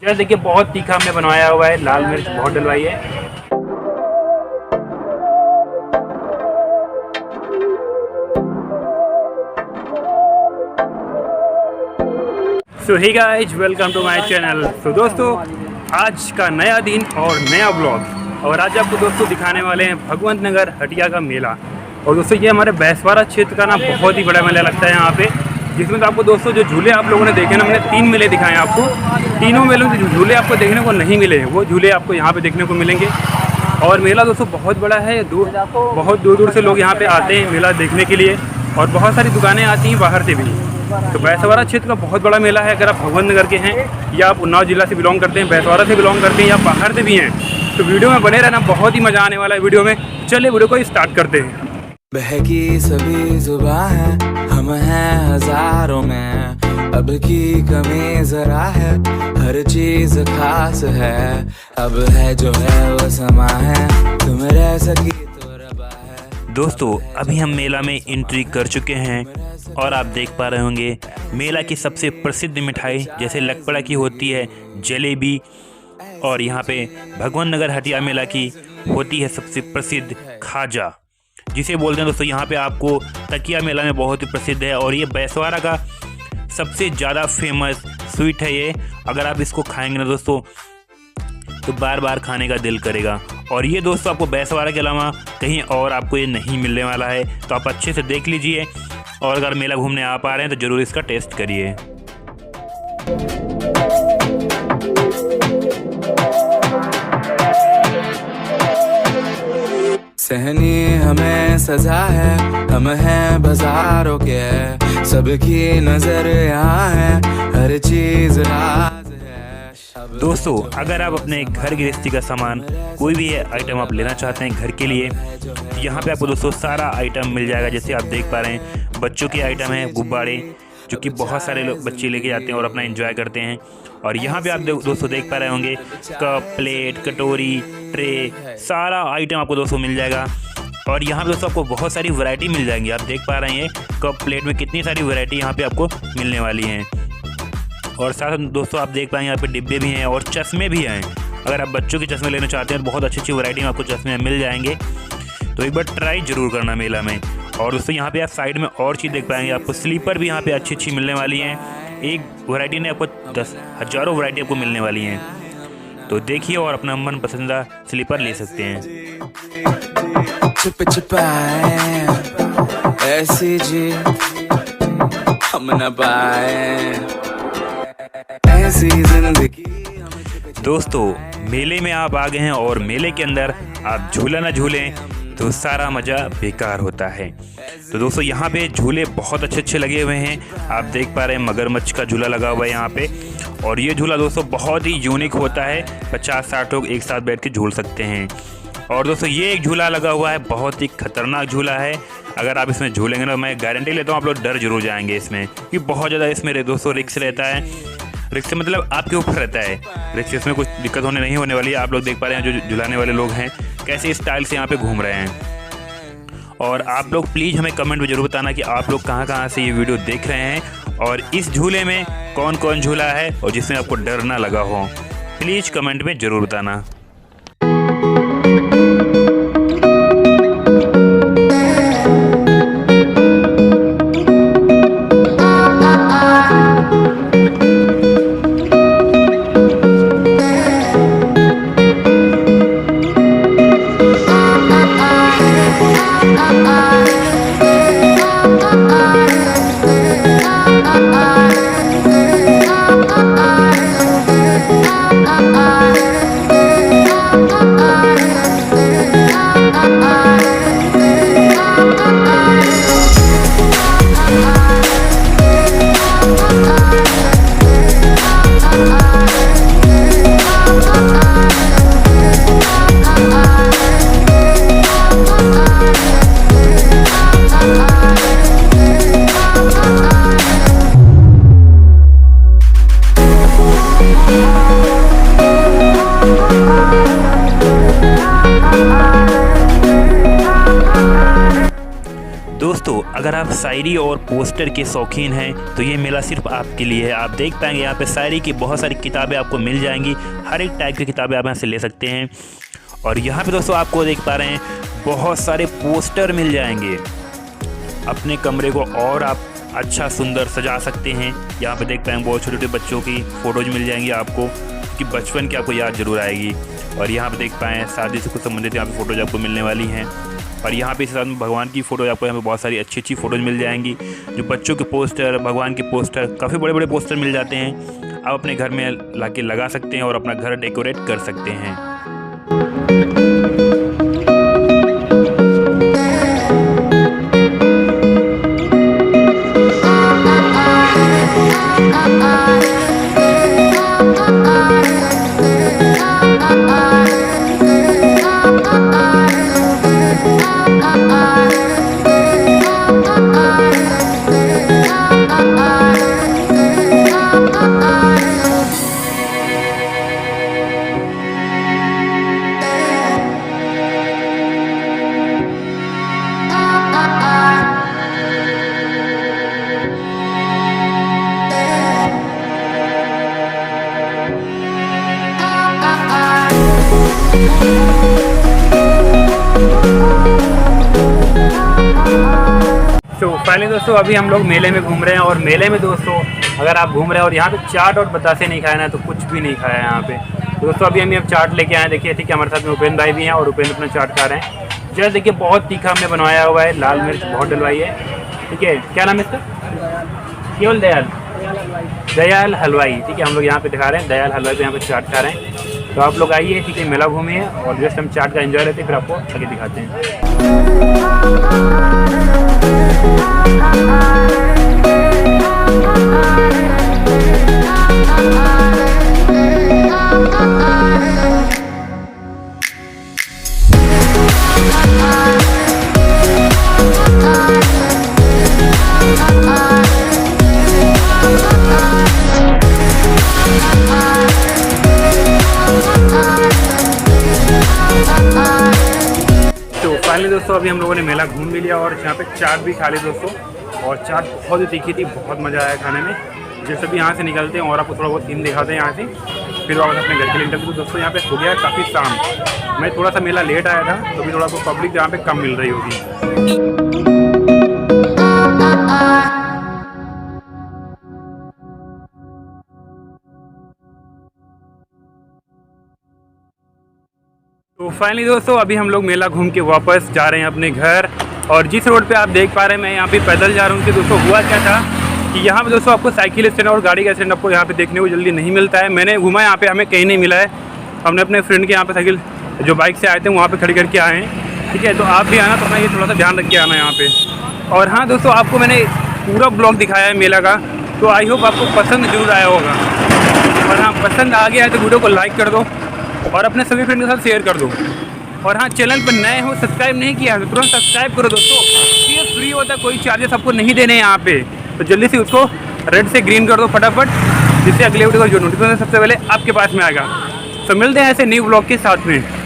यार देखिए बहुत तीखा हमने बनवाया हुआ है, लाल मिर्च बहुत डलवाई है। So hey guys, welcome to my channel. तो दोस्तों आज का नया दिन और नया ब्लॉग, और आज आपको दोस्तों दिखाने वाले हैं भगवंत नगर हटिया का मेला। और दोस्तों ये हमारे बैसवाड़ा क्षेत्र का ना बहुत ही बड़ा मेला लगता है यहाँ पे, जिसमें तो आपको दोस्तों जो झूले आप लोगों ने देखे ना, हमने 3 मेले दिखाए आपको। तीनों मेलों के झूले आपको देखने को नहीं मिले हैं, वो झूले आपको यहाँ पे देखने को मिलेंगे। और मेला दोस्तों बहुत बड़ा है, बहुत दूर दूर से लोग यहाँ पे आते हैं मेला देखने के लिए, और बहुत सारी दुकानें आती हैं बाहर से भी। तो बैसवाड़ा क्षेत्र का बहुत बड़ा मेला है। अगर आप भगवंत नगर के हैं या आप उन्नाव जिला से बिलोंग करते हैं, बैसवाड़ा से बिलोंग करते हैं या बाहर से भी हैं, तो वीडियो में बने रहना, बहुत ही मज़ा आने वाला है वीडियो में। चलिए वीडियो को स्टार्ट करते हैं। बहकी सभी जुबां है, हम हैं हजारों में, अब की कमी जरा है, हर चीज खास है, अब है जो है वो समा है, तुम रह सकी तो रबा है। दोस्तों अभी हम मेला में एंट्री कर चुके हैं और आप देख पा रहे होंगे मेला की सबसे प्रसिद्ध मिठाई जैसे लकपड़ा की होती है जलेबी, और यहाँ पे भगवंत नगर हटिया मेला की होती है सबसे प्रसिद्ध खाजा, जिसे बोलते हैं दोस्तों यहाँ पे आपको तकिया मेला में बहुत ही प्रसिद्ध है। और ये बैसवाड़ा का सबसे ज़्यादा फेमस स्वीट है ये। अगर आप इसको खाएंगे ना दोस्तों तो बार बार खाने का दिल करेगा। और ये दोस्तों आपको बैसवाड़ा के अलावा कहीं और आपको ये नहीं मिलने वाला है, तो आप अच्छे से देख लीजिए। और अगर मेला घूमने आप आ रहे हैं तो ज़रूर इसका टेस्ट करिए। सहनी हमें सजा है, हम हैं बाजारों के, सबकी नजर यहाँ है, हर चीज राज है। दोस्तों अगर आप अपने घर गृहस्थी का सामान कोई भी आइटम आप लेना चाहते हैं घर के लिए, तो यहाँ पे आपको दोस्तों सारा आइटम मिल जाएगा। जैसे आप देख पा रहे हैं बच्चों के आइटम है, गुब्बारे, जो कि बहुत सारे लोग बच्चे लेके जाते हैं और अपना एंजॉय करते हैं। और यहाँ पे आप दोस्तों देख पा रहे होंगे कप, प्लेट, कटोरी, ट्रे, सारा आइटम आपको दोस्तों मिल जाएगा। और यहाँ पे दोस्तों आपको बहुत सारी वैरायटी मिल जाएंगी। आप देख पा रहे हैं कप, प्लेट में कितनी सारी वैरायटी यहाँ पे आपको मिलने वाली हैं। और साथ दोस्तों आप देख पाएंगे यहाँ पे डिब्बे भी हैं और चश्मे भी हैं। अगर आप बच्चों के चश्मे लेना चाहते हैं तो बहुत अच्छी अच्छी वैरायटी में आपको चश्मे मिल जाएंगे, तो एक बार ट्राई जरूर करना मेला में। और दोस्तों यहाँ पे आप साइड में और चीज़ देख पाएंगे, आपको स्लीपर भी यहाँ पे अच्छी अच्छी मिलने वाली हैं। एक वैरायटी ने आपको 10 हज़ारों वैरायटी आपको मिलने वाली हैं, तो देखिए और अपना मन पसंदीदा स्लीपर ले सकते हैं। छुप छुपाए ऐसी जी हम न पाए, ऐसी जिंदगी। दोस्तों मेले में आप आ गए हैं और मेले के अंदर आप झूला ना झूलें तो सारा मज़ा बेकार होता है। तो दोस्तों यहाँ पे झूले बहुत अच्छे अच्छे लगे हुए हैं। आप देख पा रहे हैं मगरमच्छ का झूला लगा हुआ है यहाँ पे, और ये झूला दोस्तों बहुत ही यूनिक होता है, 50-60 लोग एक साथ बैठ के झूल सकते हैं। और दोस्तों ये एक झूला लगा हुआ है, बहुत ही खतरनाक झूला है। अगर आप इसमें झूलेंगे ना, मैं गारंटी लेता हूँ आप लोग डर जरूर जाएंगे इसमें, क्योंकि बहुत ज़्यादा इसमें दोस्तों रिस्क रहता है। रिस्क मतलब आपके ऊपर रहता है रिस्क, इसमें कुछ दिक्कत नहीं होने वाली है। आप लोग देख पा रहे हैं जो झुलाने वाले लोग हैं कैसे स्टाइल से यहाँ पे घूम रहे हैं। और आप लोग प्लीज़ हमें कमेंट में ज़रूर बताना कि आप लोग कहाँ से ये वीडियो देख रहे हैं और इस झूले में कौन कौन झूला है और जिसमें आपको डर ना लगा हो। प्लीज़ कमेंट में ज़रूर बताना। अगर आप शायरी और पोस्टर के शौकीन हैं तो ये मेला सिर्फ आपके लिए है। आप देख पाएंगे यहाँ पे शायरी की बहुत सारी किताबें आपको मिल जाएंगी, हर एक टाइप की किताबें आप यहाँ से ले सकते हैं। और यहाँ पे दोस्तों आपको देख पा रहे हैं बहुत सारे पोस्टर मिल जाएंगे, अपने कमरे को और आप अच्छा सुंदर सजा सकते हैं। यहाँ पे देख पाएंगे बहुत छोटे छोटे बच्चों की फ़ोटोज़ मिल जाएंगी आपको, कि बचपन की आपको याद ज़रूर आएगी। और यहाँ पे देख पाएँ शादी से कुछ संबंधित यहाँ पे फ़ोटोज़ आपको मिलने वाली हैं। और यहाँ पे इस साथ में भगवान की फ़ोटो आपको यहाँ पे बहुत सारी अच्छी अच्छी फ़ोटोज़ मिल जाएंगी, जो बच्चों के पोस्टर, भगवान के पोस्टर, काफ़ी बड़े बड़े पोस्टर मिल जाते हैं। आप अपने घर में लाके लगा सकते हैं और अपना घर डेकोरेट कर सकते हैं। तो फाइनली दोस्तों अभी हम लोग मेले में घूम रहे हैं। और मेले में दोस्तों अगर आप घूम रहे हैं और यहाँ पे चाट और बतासे नहीं खाए ना तो कुछ भी नहीं खाया है यहाँ पे। तो दोस्तों अभी हम चाट लेके आए हैं, देखिए ठीक है, हमारे साथ में उपेंद्र भाई भी हैं और उपेंद्र अपना चाट खा रहे हैं। जैसे देखिए बहुत तीखा हमने बनवाया हुआ है, लाल मिर्च बहुत डलवाई है, ठीक है। क्या नाम है इसका? केवल दयाल हलवाई, ठीक है। हम लोग यहाँ पे दिखा रहे हैं दयाल हलवाई पे यहाँ पे चाट खा रहे हैं। तो आप लोग आइए, ठीक है, मेला घूमिए और जस्ट हम चाट का एंजॉय लेते हैं, फिर आपको आगे दिखाते हैं। तो फाइनली दोस्तों अभी हम लोगों ने मेला घूम भी लिया और यहाँ पे चाट भी खा ली दोस्तों। और चाट बहुत ही तीखी थी, बहुत मज़ा आया खाने में। जैसे भी यहाँ से निकलते हैं और आपको थोड़ा बहुत सीन दिखाते हैं यहाँ से, फिर वापस अपने घर के लिए निकलते। तो दोस्तों यहाँ पे हो गया काफ़ी शाम, मैं थोड़ा सा मेला लेट आया था तो भी थोड़ा सा पब्लिक यहाँ पे कम मिल रही होगी। तो फाइनली दोस्तों अभी हम लोग मेला घूम के वापस जा रहे हैं अपने घर। और जिस रोड पे आप देख पा रहे हैं मैं यहाँ पे पैदल जा रहा हूँ। कि दोस्तों हुआ क्या था कि यहाँ पे दोस्तों आपको साइकिल स्टैंड और गाड़ी का स्टैंड आपको यहाँ पे देखने को जल्दी नहीं मिलता है। मैंने घूमा यहाँ पे, हमें कहीं नहीं मिला है। हमने अपने फ्रेंड के यहाँ पे साइकिल जो बाइक से आए थे वहाँ पे खड़ी करके आए हैं, ठीक है। तो आप भी आना तो अपना ये थोड़ा सा ध्यान रख के आना यहाँ पे। और हाँ दोस्तों आपको मैंने पूरा ब्लॉग दिखाया है मेला का, तो आई होप आपको पसंद जरूर आया होगा। और हाँ पसंद आ गया है तो वीडियो को लाइक कर दो और अपने सभी फ्रेंड के साथ शेयर कर दो। और हाँ चैनल पर नए हो, सब्सक्राइब नहीं किया तो तुरंत सब्सक्राइब करो दोस्तों। ये फ्री होता है, कोई चार्जेस आपको नहीं देने यहाँ पे। तो जल्दी से उसको रेड से ग्रीन कर दो फटाफट, जिससे अगले वीडियो का जो नोटिफिकेशन सबसे पहले आपके पास में आएगा। तो मिलते हैं ऐसे न्यू ब्लॉग के साथ में।